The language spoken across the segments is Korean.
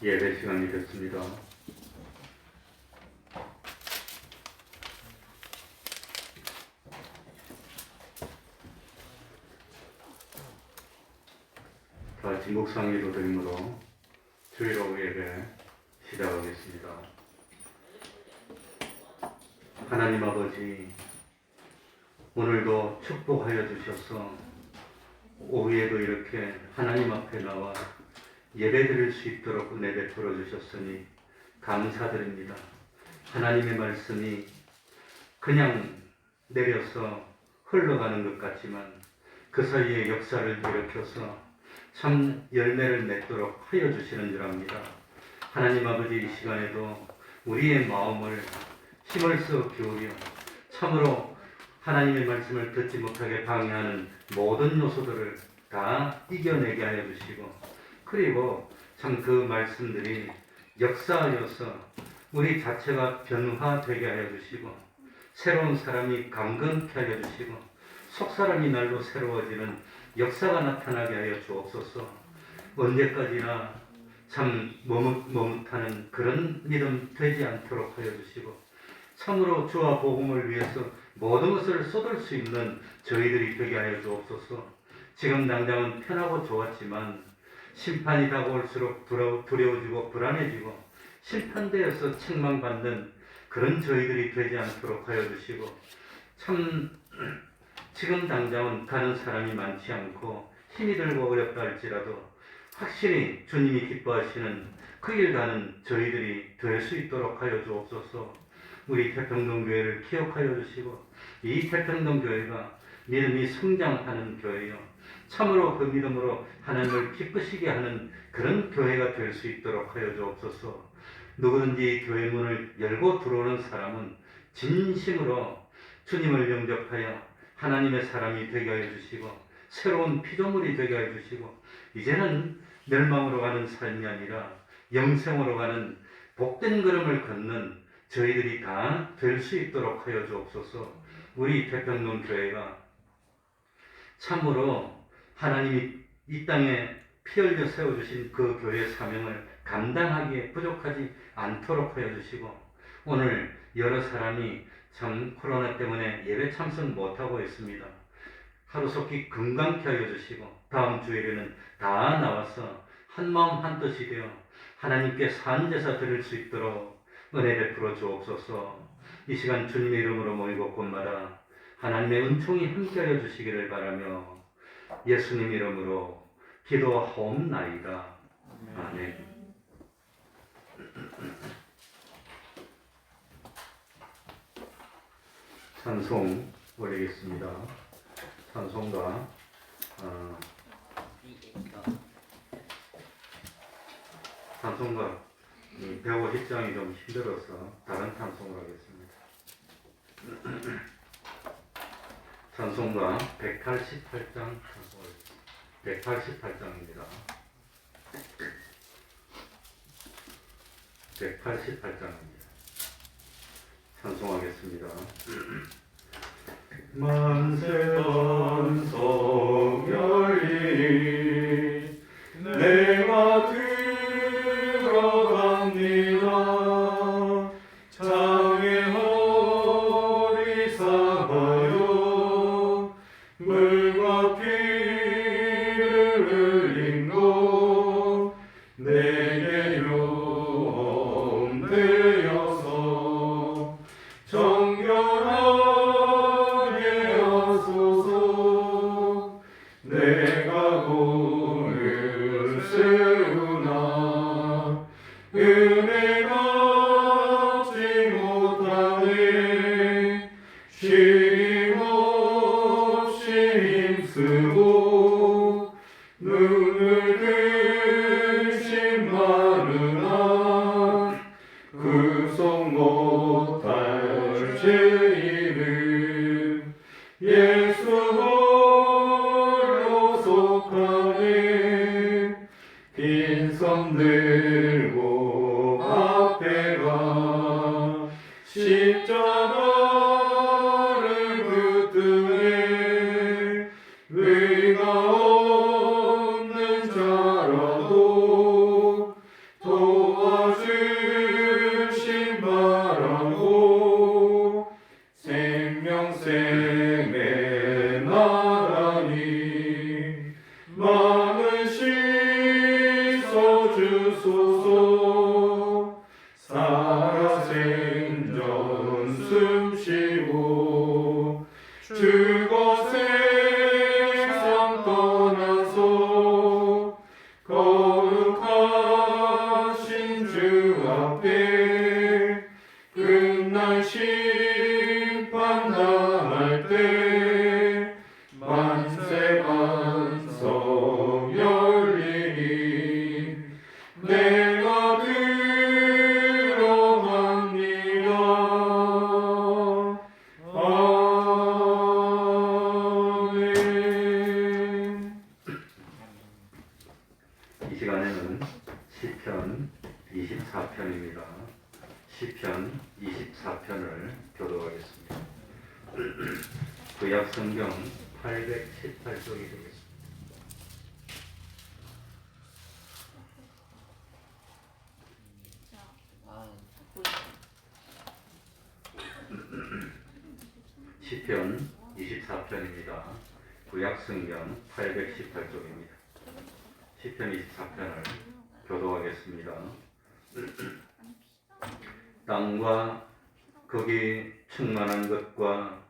예배 시간이 됐습니다. 다 같이 묵상기도 드림으로 주일 오후 예배 시작하겠습니다. 하나님 아버지, 오늘도 축복하여 주셔서 오후에도 이렇게 하나님 앞에 나와 예배 드릴 수 있도록 은혜 베풀어 주셨으니 감사드립니다. 하나님의 말씀이 그냥 내려서 흘러가는 것 같지만 그 사이에 역사를 일으켜서 참 열매를 맺도록 하여 주시는 줄 압니다. 하나님 아버지, 이 시간에도 우리의 마음을 힘을 써 기울여 참으로 하나님의 말씀을 듣지 못하게 방해하는 모든 요소들을 다 이겨내게 하여 주시고, 그리고 참 그 말씀들이 역사하여서 우리 자체가 변화되게 하여 주시고, 새로운 사람이 강건케 하여 주시고, 속사람이 날로 새로워지는 역사가 나타나게 하여 주옵소서. 언제까지나 참 머뭇하는 그런 믿음 되지 않도록 하여 주시고, 참으로 주와 복음을 위해서 모든 것을 쏟을 수 있는 저희들이 되게 하여 주옵소서. 지금 당장은 편하고 좋았지만 심판이 다가올수록 두려워지고 불안해지고 심판대에서 책망받는 그런 저희들이 되지 않도록 하여 주시고, 참 지금 당장은 가는 사람이 많지 않고 힘이 들고 어렵다 할지라도 확실히 주님이 기뻐하시는 그 길 가는 저희들이 될 수 있도록 하여 주옵소서. 우리 태평동교회를 기억하여 주시고, 이 태평동교회가 믿음이 성장하는 교회요, 참으로 그 믿음으로 하나님을 기쁘시게 하는 그런 교회가 될 수 있도록 하여 주옵소서. 누구든지 교회 문을 열고 들어오는 사람은 진심으로 주님을 영접하여 하나님의 사람이 되게 하여 주시고, 새로운 피조물이 되게 하여 주시고, 이제는 멸망으로 가는 삶이 아니라 영생으로 가는 복된 걸음을 걷는 저희들이 다 될 수 있도록 하여 주옵소서. 우리 태평동 교회가 참으로 하나님이 이 땅에 피 흘려 세워주신 그 교회의 사명을 감당하기에 부족하지 않도록 하여 주시고, 오늘 여러 사람이 참 코로나 때문에 예배 참석 못하고 있습니다. 하루속히 건강케 하여 주시고, 다음 주일에는 다 나와서 한마음 한뜻이 되어 하나님께 산제사 드릴 수 있도록 은혜 베풀어 주옵소서. 이 시간 주님의 이름으로 모이고 곳마다 하나님의 은총이 함께하여 주시기를 바라며 예수님 이름으로 기도하옵나이다. 아멘. 찬송 올리겠습니다. 찬송가 배우 입장이 좀 힘들어서 다른 찬송을 하겠습니다. 찬송가 188장 188장입니다. 188장입니다. 찬송하겠습니다. 만세 반석 열리니 내가 들어갑니다. 장애 허리 사가요 물과 피를 흘린 곳 내게 용되어서 정결하게 하소서. 내가 공을 세우나 은혜 갚지 못하네. 쉼없이 힘쓰고 눈을 들신 마르나 구속 못할 죄인은 예수 홀로 속하네. 빈손 들고 앞에 가 십자가를 붙드네. 시간에는 시편 24편입니다. 시편 24편을 교독하겠습니다. 구약 성경 818쪽이 되겠습니다. 시편 24편입니다. 구약 성경 818쪽입니다. 시편 24편을 교독하겠습니다. 땅과 거기 충만한 것과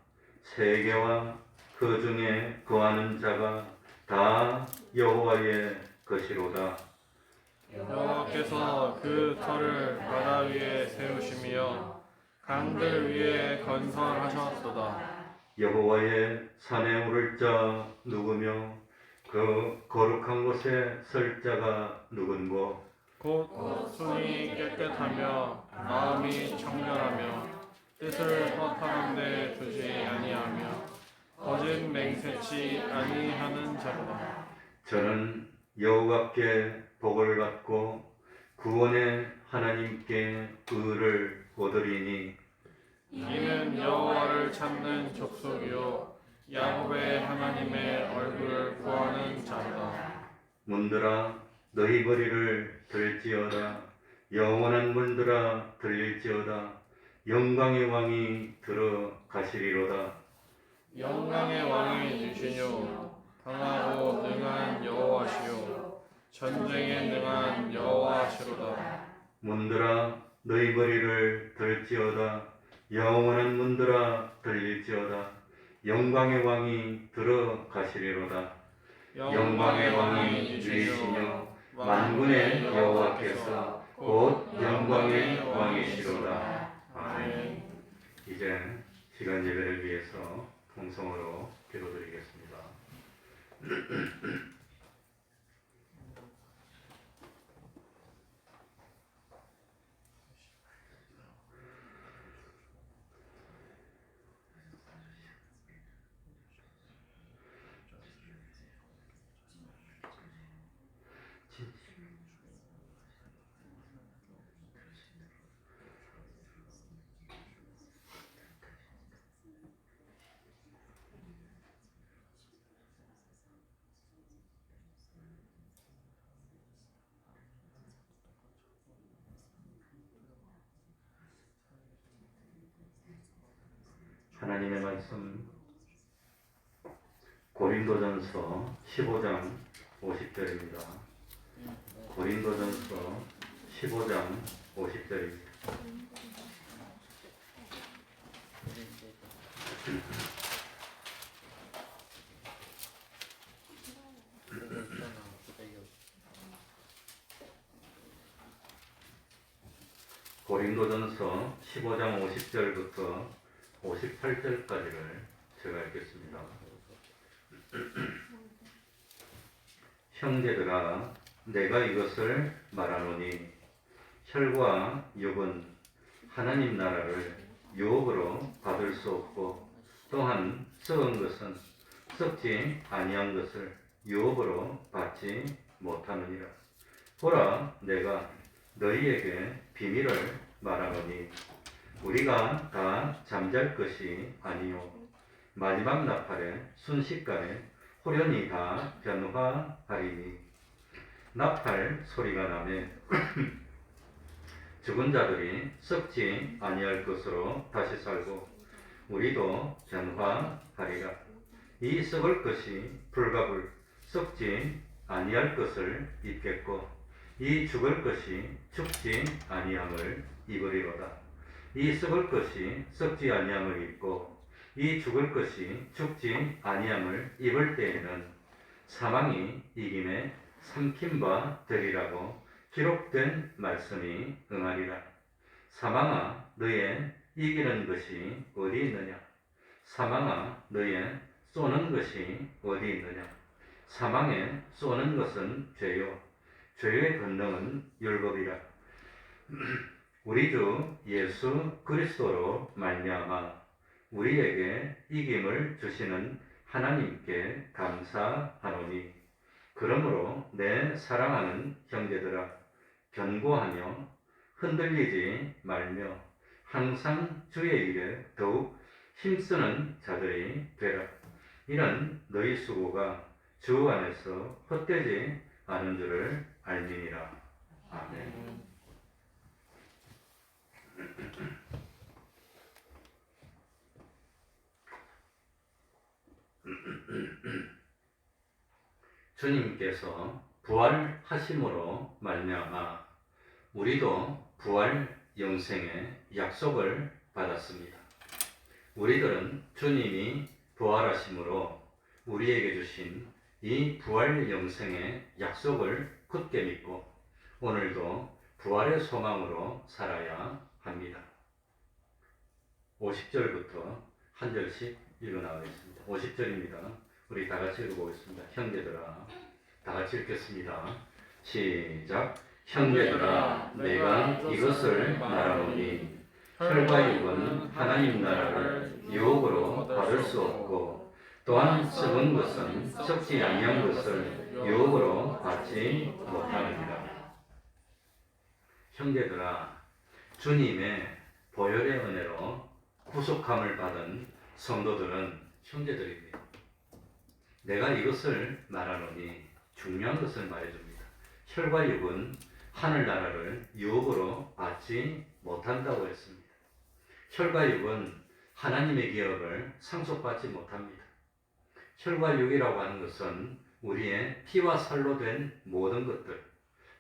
세계와 그 중에 거하는 자가 다 여호와의 것이로다. 여호와께서 그 터를 바다 위에 세우시며 강들 위에 건설하셨도다. 여호와의 산에 오를 자 누구며 그 거룩한 곳에 설 자가 누군고. 곧 손이 깨끗하며 마음이 청결하며 뜻을 허탄한 데 두지 아니하며 거짓 맹세치 아니하는 자로다. 저는 여호와께 복을 받고 구원의 하나님께 의를 얻으리니 이는 여호와를 찾는 족속이요 야곱의 하나님의 얼굴을 구하는 자로다. 문들아 너희 머리를 들지어다. 영원한 문들아 들릴지어다. 영광의 왕이 들어가시리로다. 영광의 왕이 주시뇨 강하고 능한 여호와시요 전쟁에 능한 여호와시로다. 문들아 너희 머리를 들지어다. 영원한 문들아 들릴지어다. 영광의 왕이 들어가시리로다. 영광의 왕이 주이시뇨 만군의 여호와께서 곧 영광의 왕이시로다. 아멘. 이제 시간 예배를 위해서 통성으로 기도드리겠습니다. 하나님의 말씀 고린도전서 15장 50절입니다. 고린도전서 15장 50절입니다. 고린도전서 15장 50절부터 58절까지를 제가 읽겠습니다. 형제들아 내가 이것을 말하노니 혈과 육은 하나님 나라를 유혹으로 받을 수 없고 또한 썩은 것은 썩지 아니한 것을 유혹으로 받지 못하느니라. 보라 내가 너희에게 비밀을 말하노니 우리가 다 잠잘 것이 아니요 마지막 나팔에 순식간에 호련히 다 변화하리니 나팔 소리가 나매 죽은 자들이 썩지 아니할 것으로 다시 살고 우리도 변화하리라. 이 썩을 것이 불가불 썩지 아니할 것을 입겠고 이 죽을 것이 죽지 아니함을 입으리로다. 이 썩을 것이 썩지 아니함을 입고 이 죽을 것이 죽지 아니함을 입을 때에는 사망이 이김에 삼킨 바 되리라고 기록된 말씀이 응하리라. 사망아 너의 이기는 것이 어디 있느냐? 사망아 너의 쏘는 것이 어디 있느냐? 사망에 쏘는 것은 죄요 죄의 권능은 율법이라. 우리 주 예수 그리스도로 말미암아 우리에게 이김을 주시는 하나님께 감사하노니 그러므로 내 사랑하는 형제들아, 견고하며 흔들리지 말며 항상 주의 일에 더욱 힘쓰는 자들이 되라. 이는 너희 수고가 주 안에서 헛되지 않은 줄을 알미니라. 아멘. 주님께서 부활하심으로 말미암아 우리도 부활 영생의 약속을 받았습니다. 우리들은 주님이 부활하심으로 우리에게 주신 이 부활 영생의 약속을 굳게 믿고 오늘도 부활의 소망으로 살아야 합니다. 50절부터 한 절씩 읽어 나가겠습니다. 50절입니다. 우리 다 같이 읽어보겠습니다. 형제들아, 다 같이 읽겠습니다. 시작. 형제들아, 내가 이것을 말하노니 혈과 육은 하나님 나라를 유혹으로 받을 수 없고 또한 썩은 것은 썩지 아니한 것을 유혹으로 받지 못하느니라. 형제들아, 주님의 보혈의 은혜로 구속함을 받은 성도들은 형제들입니다. 내가 이것을 말하노니 중요한 것을 말해줍니다. 혈과 육은 하늘나라를 유혹으로 받지 못한다고 했습니다. 혈과 육은 하나님의 기업을 상속받지 못합니다. 혈과 육이라고 하는 것은 우리의 피와 살로 된 모든 것들,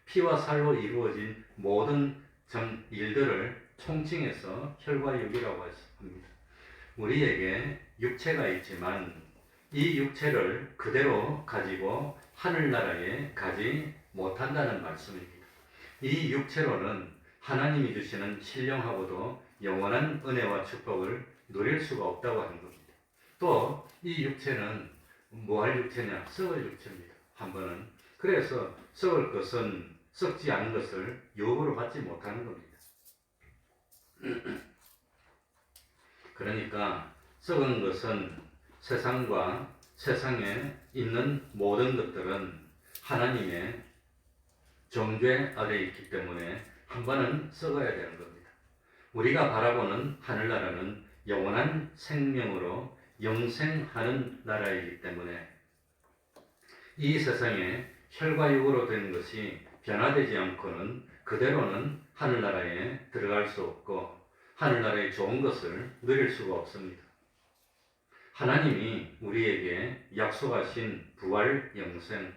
피와 살로 이루어진 모든 일들을 총칭해서 혈과 육이라고 합니다. 우리에게 육체가 있지만 이 육체를 그대로 가지고 하늘나라에 가지 못한다는 말씀입니다. 이 육체로는 하나님이 주시는 신령하고도 영원한 은혜와 축복을 누릴 수가 없다고 하는 겁니다. 또 이 육체는 뭐할 육체냐? 썩을 육체입니다. 한 번은. 그래서 썩을 것은 썩지 않은 것을 유혹으로 받지 못하는 겁니다. 그러니까 썩은 것은 세상과 세상에 있는 모든 것들은 하나님의 정죄 아래에 있기 때문에 한 번은 썩어야 되는 겁니다. 우리가 바라보는 하늘나라는 영원한 생명으로 영생하는 나라이기 때문에 이 세상에 혈과 육으로 된 것이 변화되지 않고는 그대로는 하늘나라에 들어갈 수 없고 하늘나라의 좋은 것을 누릴 수가 없습니다. 하나님이 우리에게 약속하신 부활 영생,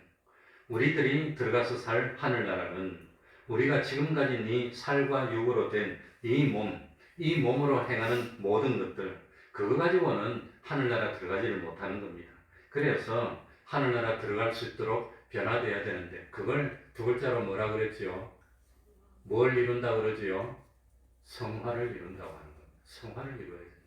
우리들이 들어가서 살 하늘나라는 우리가 지금 가진 이 살과 육으로 된 이 몸으로 행하는 모든 것들, 그거 가지고는 하늘나라 들어가지를 못하는 겁니다. 그래서 하늘나라 들어갈 수 있도록 변화되어야 되는데 그걸 두 글자로 뭐라 그랬지요? 뭘 이룬다 그러지요? 성화를 이룬다고 하는 겁니다. 성화를 이루어야 됩니다.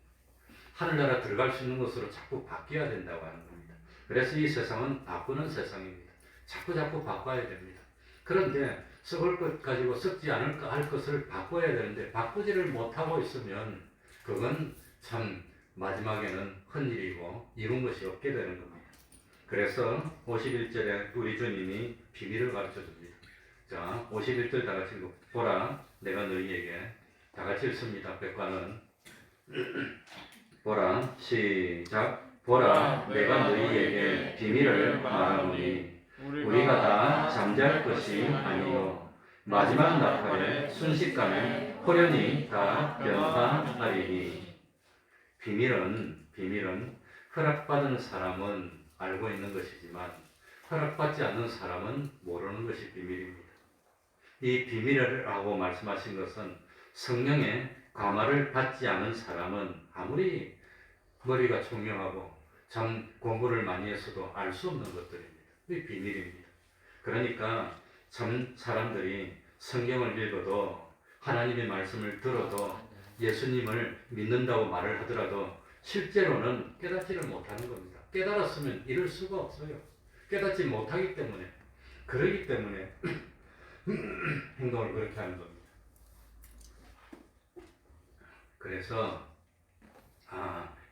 하늘나라 들어갈 수 있는 것으로 자꾸 바뀌어야 된다고 하는 겁니다. 그래서 이 세상은 바꾸는 세상입니다. 자꾸 바꿔야 됩니다. 그런데 썩을 것 가지고 썩지 않을 것을 바꿔야 되는데 바꾸지를 못하고 있으면 그건 참 마지막에는 헛일이고 이룬 것이 없게 되는 겁니다. 그래서 51절에 우리 주님이 비밀을 가르쳐 줍니다. 자, 51절 다 같이 읽고 보라 내가 너희에게 다 같이 읽습니다. 백과는 보라 시작. 보라 내가 너희에게 비밀을 말하노니 우리가 다 잠잘 것이 아니요 마지막 나팔에 순식간에 호련히 다 변화하리니. 비밀은 허락받은 사람은 알고 있는 것이지만 허락받지 않는 사람은 모르는 것이 비밀입니다. 이 비밀을 하고 말씀하신 것은 성령의 감화를 받지 않은 사람은 아무리 머리가 총명하고 참 공부를 많이 했어도 알 수 없는 것들입니다. 이 비밀입니다. 그러니까 참 사람들이 성경을 읽어도 하나님의 말씀을 들어도 예수님을 믿는다고 말을 하더라도 실제로는 깨닫지를 못하는 겁니다. 깨달았으면 이룰 수가 없어요. 깨닫지 못하기 때문에 그러기 때문에 행동을 그렇게 하는 겁니다. 그래서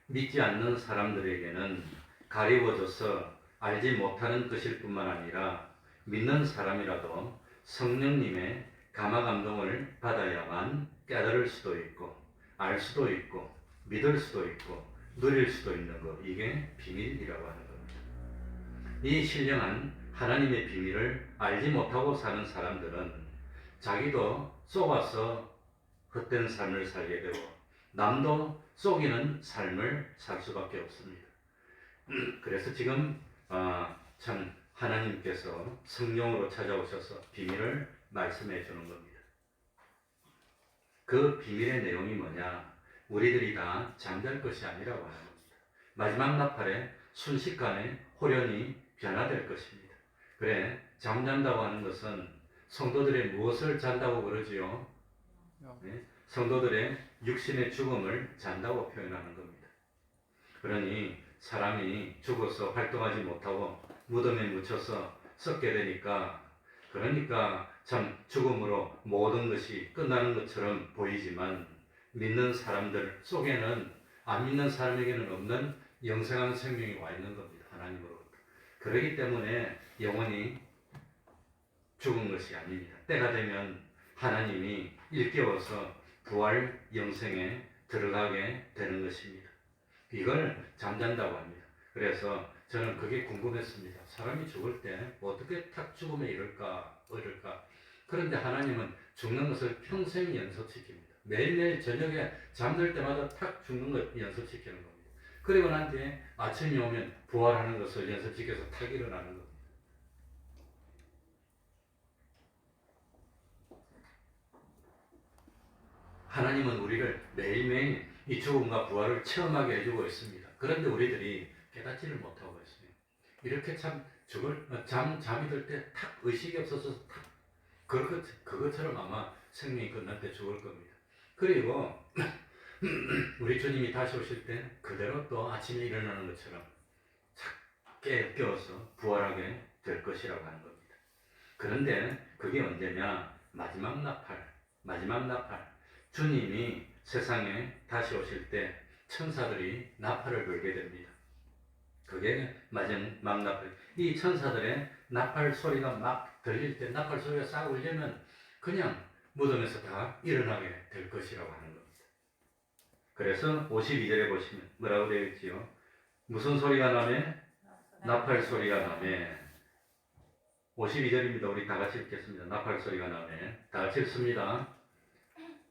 믿지 않는 사람들에게는 가리워져서 알지 못하는 것일 뿐만 아니라 믿는 사람이라도 성령님의 감화 감동을 받아야만 깨달을 수도 있고 알 수도 있고 믿을 수도 있고 누릴 수도 있는 것, 이게 비밀이라고 하는 겁니다. 이 신령한 하나님의 비밀을 알지 못하고 사는 사람들은 자기도 속아서 헛된 삶을 살게 되고 남도 속이는 삶을 살 수밖에 없습니다. 그래서 지금 참 하나님께서 성령으로 찾아오셔서 비밀을 말씀해 주는 겁니다. 그 비밀의 내용이 뭐냐? 우리들이 다 잠잘 것이 아니라고 하는 겁니다. 마지막 나팔에 순식간에 호련히 변화될 것입니다. 그래, 잠잔다고 하는 것은 성도들의 무엇을 잔다고 그러지요? 네? 성도들의 육신의 죽음을 잔다고 표현하는 겁니다. 그러니 사람이 죽어서 활동하지 못하고 무덤에 묻혀서 썩게 되니까, 그러니까 참 죽음으로 모든 것이 끝나는 것처럼 보이지만 믿는 사람들 속에는, 안 믿는 사람에게는 없는 영생한 생명이 와 있는 겁니다. 하나님으로부터. 그렇기 때문에 영원히 죽은 것이 아닙니다. 때가 되면 하나님이 일깨워서 부활 영생에 들어가게 되는 것입니다. 이걸 잠잔다고 합니다. 그래서 저는 그게 궁금했습니다. 사람이 죽을 때 어떻게 탁 죽음에 이럴까? 그런데 하나님은 죽는 것을 평생 연습시킵니다. 매일매일 저녁에 잠들 때마다 탁 죽는 것 연습시키는 겁니다. 그리고 난 뒤에 아침이 오면 부활하는 것을 연습시켜서 탁 일어나는 겁니다. 하나님은 우리를 매일매일 이 죽음과 부활을 체험하게 해주고 있습니다. 그런데 우리들이 깨닫지를 못하고 있어요. 이렇게 참 잠이 들 때 탁 의식이 없어서 탁 그것처럼 아마 생명이 끝날 때 죽을 겁니다. 그리고 우리 주님이 다시 오실 때 그대로 또 아침에 일어나는 것처럼 착 깨어서 부활하게 될 것이라고 하는 겁니다. 그런데 그게 언제냐? 마지막 나팔. 주님이 세상에 다시 오실 때 천사들이 나팔을 불게 됩니다. 그게 마지막 나팔. 이 천사들의 나팔 소리가 막 들릴 때, 나팔 소리가 싹 울리면 그냥 무덤에서 다 일어나게 될 것이라고 하는 겁니다. 그래서 52절에 보시면 뭐라고 되어 있지요? 무슨 소리가 나매? 나팔 소리가 나매. 52절입니다. 우리 다 같이 읽겠습니다. 나팔 소리가 나매. 다 같이 읽습니다.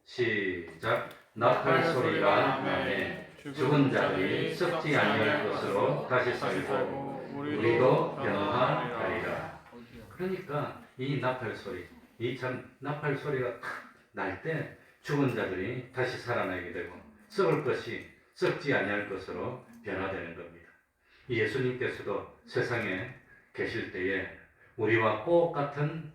시작. 나팔 소리가 나매 죽은 자들이 썩지 아니할 것으로 다시 살고 우리도 변화하리라. 그러니까 이 나팔 소리, 이 참 나팔 소리가 날 때 죽은 자들이 다시 살아나게 되고 썩지 아니할 것으로 변화되는 겁니다. 예수님께서도 세상에 계실 때에 우리와 똑같은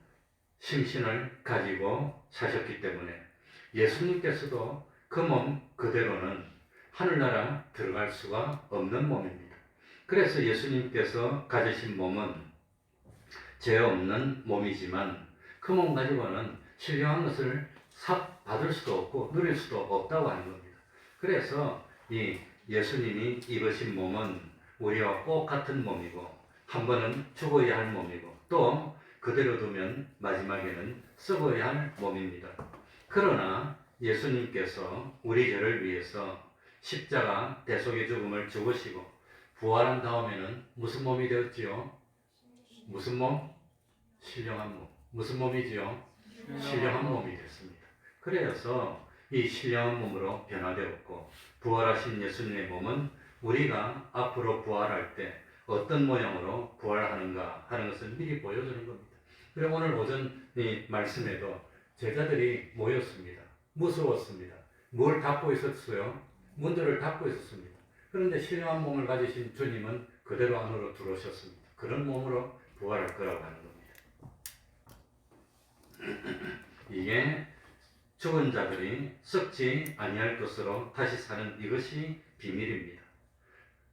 심신을 가지고 사셨기 때문에 예수님께서도 그 몸 그대로는 하늘나라 들어갈 수가 없는 몸입니다. 그래서 예수님께서 가지신 몸은 죄 없는 몸이지만 그 몸 가지고는 신령한 것을 삽 받을 수도 없고 누릴 수도 없다고 하는 겁니다. 그래서 이 예수님이 입으신 몸은 우리와 똑같은 몸이고 한 번은 죽어야 할 몸이고 또 그대로 두면 마지막에는 썩어야 할 몸입니다. 그러나 예수님께서 우리 죄를 위해서 십자가 대속의 죽음을 죽으시고 부활한 다음에는 무슨 몸이 되었지요? 무슨 몸? 신령한 몸. 무슨 몸이지요? 신령한 몸이 됐습니다. 그래서 이 신령한 몸으로 변화되었고 부활하신 예수님의 몸은 우리가 앞으로 부활할 때 어떤 모양으로 부활하는가 하는 것을 미리 보여주는 겁니다. 그리고 오늘 오전 이 말씀에도 제자들이 모였습니다. 무서웠습니다. 뭘 닫고 있었어요? 문들을 닫고 있었습니다. 그런데 신령한 몸을 가지신 주님은 그대로 안으로 들어오셨습니다. 그런 몸으로 부활할 거라고 하는 겁니다. 이게 죽은 자들이 썩지 아니할 것으로 다시 사는 이것이 비밀입니다.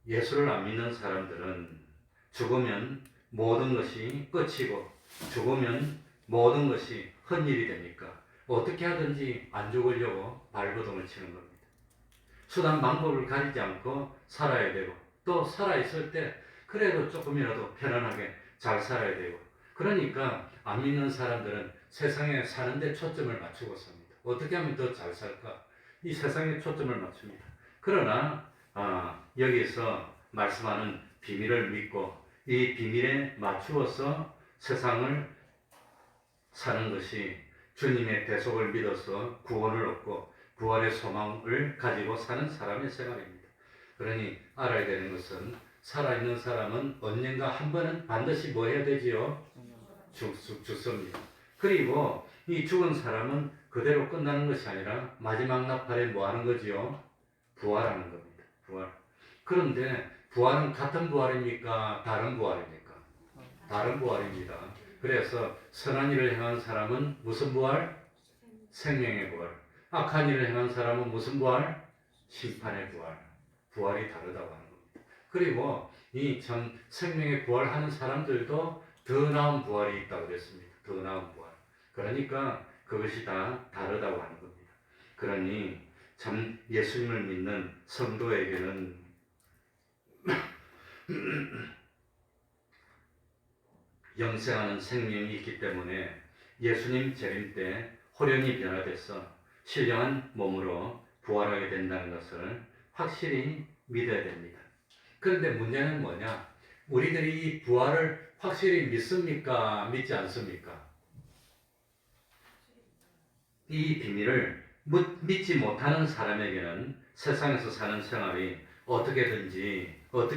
예수를 안 믿는 사람들은 죽으면 모든 것이 끝이고 죽으면 모든 것이 헛일이 되니까 어떻게 하든지 안 죽으려고 발버둥을 치는 겁니다. 수단 방법을 가리지 않고 살아야 되고 또 살아있을 때 그래도 조금이라도 편안하게 잘 살아야 되고, 그러니까 안 믿는 사람들은 세상에 사는데 초점을 맞추고 삽니다. 어떻게 하면 더 잘 살까? 이 세상에 초점을 맞춥니다. 그러나 여기서 말씀하는 비밀을 믿고 이 비밀에 맞추어서 세상을 사는 것이 주님의 대속을 믿어서 구원을 얻고 부활의 소망을 가지고 사는 사람의 생활입니다. 그러니 알아야 되는 것은 살아있는 사람은 언젠가 한 번은 반드시 뭐 해야 되지요? 죽습니다. 그리고 이 죽은 사람은 그대로 끝나는 것이 아니라 마지막 나팔에 뭐 하는 거지요? 부활하는 겁니다. 부활. 그런데 부활은 같은 부활입니까? 다른 부활입니까? 다른 부활입니다. 그래서 선한 일을 행한 사람은 무슨 부활? 생명의 부활. 악한 일을 행한 사람은 무슨 부활? 심판의 부활. 부활이 다르다고 하는 겁니다. 그리고 이 참 생명의 부활하는 사람들도 더 나은 부활이 있다고 그랬습니다. 더 나은 부활. 그러니까 그것이 다 다르다고 하는 겁니다. 그러니 참 예수님을 믿는 성도에게는 영생하는 생명이 있기 때문에 예수님 재림 때 호련히 변화돼서 신령한 몸으로 부활하게 된다는 것을 확실히 믿어야 됩니다. 그런데 문제는 뭐냐? 우리들이 이 부활을 확실히 믿습니까? 믿지 않습니까? 이 비밀을 믿지 못하는 사람에게는 세상에서 사는 생활이 어떻게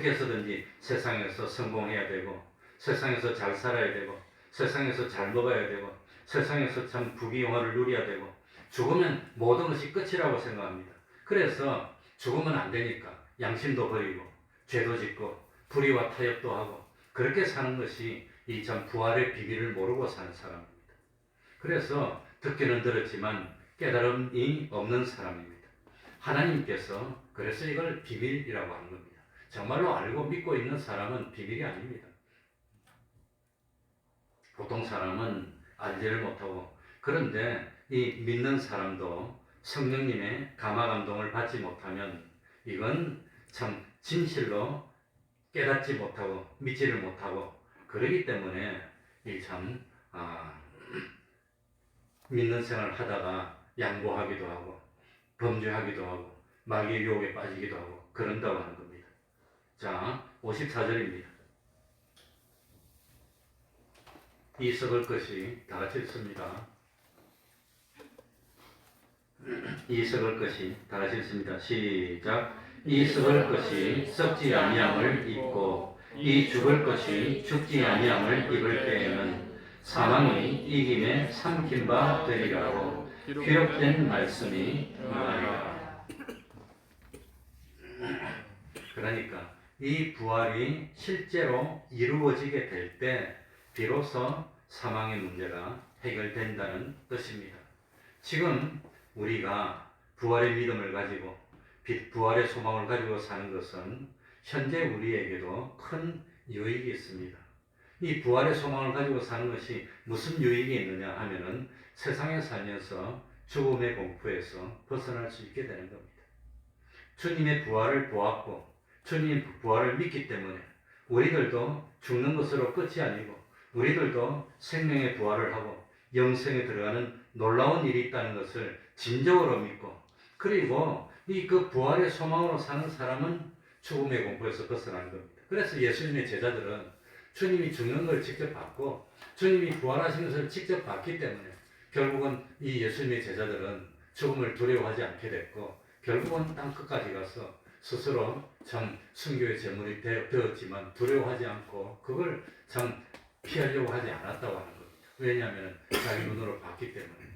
해서든지 세상에서 성공해야 되고, 세상에서 잘 살아야 되고, 세상에서 잘 먹어야 되고, 세상에서 참 부귀영화를 누려야 되고, 죽으면 모든 것이 끝이라고 생각합니다. 그래서 죽으면 안 되니까 양심도 버리고, 죄도 짓고, 불의와 타협도 하고, 그렇게 사는 것이 이 참 부활의 비밀을 모르고 사는 사람입니다. 그래서 듣기는 들었지만 깨달음이 없는 사람입니다. 하나님께서 그래서 이걸 비밀이라고 하는 겁니다. 정말로 알고 믿고 있는 사람은 비밀이 아닙니다. 보통 사람은 알지를 못하고, 그런데 이 믿는 사람도 성령님의 감화 감동을 받지 못하면 이건 참 진실로 깨닫지 못하고 믿지를 못하고, 그러기 때문에 이 참 믿는 생활을 하다가 양보하기도 하고 범죄하기도 하고 마귀의 유혹에 빠지기도 하고 그런다고 하는 겁니다. 자, 54절입니다. 이 썩을 것이 다 같이 읽습니다. 이 썩을 것이 다 같이 읽습니다. 시작. 이 썩을 것이 썩지 아니함을 입고 이 죽을 것이 죽지 아니함을 입을 때에는 사망이 이김에 삼킨 바 되리라고 기록된 말씀이 응하리라. 그러니까 이 부활이 실제로 이루어지게 될 때 비로소 사망의 문제가 해결된다는 뜻입니다. 지금 우리가 부활의 믿음을 가지고 부활의 소망을 가지고 사는 것은 현재 우리에게도 큰 유익이 있습니다. 이 부활의 소망을 가지고 사는 것이 무슨 유익이 있느냐 하면은 세상에 살면서 죽음의 공포에서 벗어날 수 있게 되는 겁니다. 주님의 부활을 보았고 주님의 부활을 믿기 때문에 우리들도 죽는 것으로 끝이 아니고 우리들도 생명의 부활을 하고 영생에 들어가는 놀라운 일이 있다는 것을 진정으로 믿고, 그리고 이 그 부활의 소망으로 사는 사람은 죽음의 공포에서 벗어나는 겁니다. 그래서 예수님의 제자들은 주님이 죽는 걸 직접 봤고 주님이 부활하시는 것을 직접 봤기 때문에 결국은 이 예수님의 제자들은 죽음을 두려워하지 않게 됐고 결국은 땅 끝까지 가서 스스로 참 순교의 제물이 되었지만 두려워하지 않고 그걸 참 피하려고 하지 않았다고 하는 겁니다. 왜냐하면 자기 눈으로 봤기 때문에.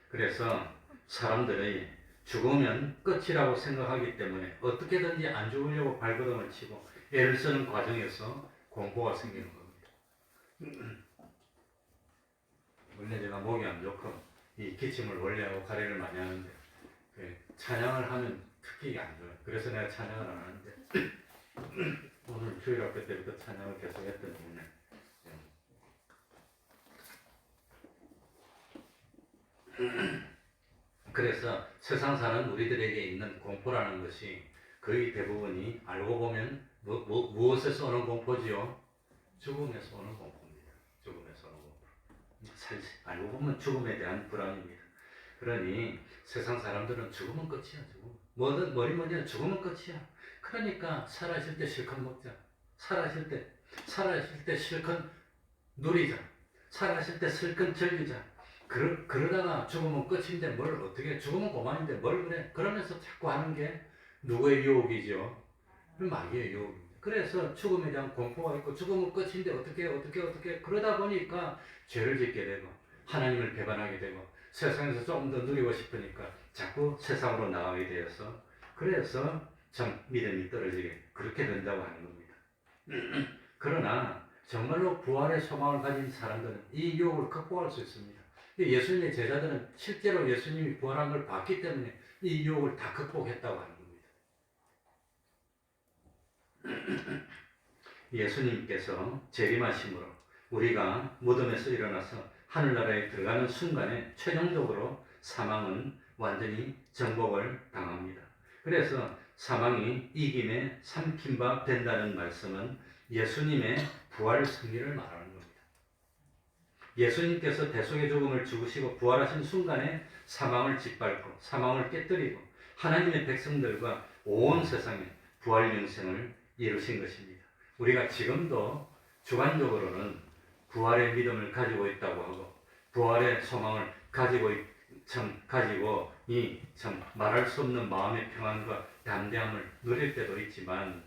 그래서 사람들이 죽으면 끝이라고 생각하기 때문에 어떻게든지 안 죽으려고 발버둥을 치고 애를 쓰는 과정에서 공포가 생기는 겁니다. 원래 제가 목이 안 좋고 이 기침을 원래 하고 가래를 많이 하는데 찬양을 하면 특히 안 좋아요. 그래서 내가 찬양을 안 하는데 오늘 주일학교 때부터 찬양을 계속 했던 이유는 그래서 세상 사는 우리들에게 있는 공포라는 것이 거의 대부분이 알고 보면 무엇에서 오는 공포지요? 죽음에서 오는 공포입니다. 죽음에서 오는 공포. 알고 보면 죽음에 대한 불안입니다. 그러니 세상 사람들은 죽으면 끝이야. 뭐든 뭐니 죽으면 끝이야. 그러니까 살아있을 때 실컷 먹자. 살아있을 때 실컷 누리자. 살아있을 때 실컷 즐기자. 그러다가 죽으면 끝인데 뭘 어떻게 죽으면 그만인데 뭘 그래. 그러면서 자꾸 하는 게 누구의 유혹이죠? 마귀의 유혹입니다. 그래서 죽음에 대한 공포가 있고 죽으면 끝인데 어떻게 그러다 보니까 죄를 짓게 되고 하나님을 배반하게 되고 세상에서 좀 더 누리고 싶으니까 자꾸 세상으로 나가게 되어서 그래서 참 믿음이 떨어지게 그렇게 된다고 하는 겁니다. 그러나 정말로 부활의 소망을 가진 사람들은 이 유혹을 극복할 수 있습니다. 예수님의 제자들은 실제로 예수님이 부활한 걸 봤기 때문에 이 유혹을 다 극복했다고 하는 겁니다. 예수님께서 재림하심으로 우리가 무덤에서 일어나서 하늘나라에 들어가는 순간에 최종적으로 사망은 완전히 정복을 당합니다. 그래서 사망이 이김에 삼킨 바 된다는 말씀은 예수님의 부활 승리를 말하는 겁니다. 예수님께서 대속의 죽음을 죽으시고 부활하신 순간에 사망을 짓밟고 사망을 깨뜨리고 하나님의 백성들과 온 세상에 부활 영생을 이루신 것입니다. 우리가 지금도 주관적으로는 부활의 믿음을 가지고 있다고 하고 부활의 소망을 가지고 이 참 말할 수 없는 마음의 평안과 담대함을 누릴 때도 있지만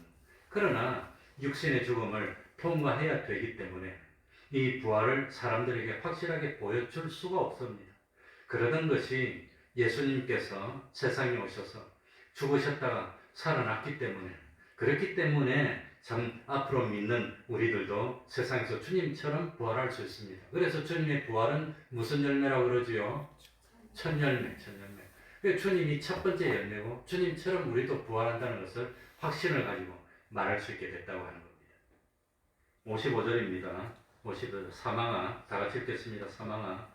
그러나 육신의 죽음을 통과해야 되기 때문에 이 부활을 사람들에게 확실하게 보여줄 수가 없습니다. 그러던 것이 예수님께서 세상에 오셔서 죽으셨다가 살아났기 때문에 그렇기 때문에 참 앞으로 믿는 우리들도 세상에서 주님처럼 부활할 수 있습니다. 그래서 주님의 부활은 무슨 열매라고 그러지요? 첫열매. 주님이 첫 번째 열매고 주님처럼 우리도 부활한다는 것을 확신을 가지고 말할 수 있게 됐다고 하는 겁니다. 55절입니다. 55절 사망아 다 같이 읽겠습니다. 사망아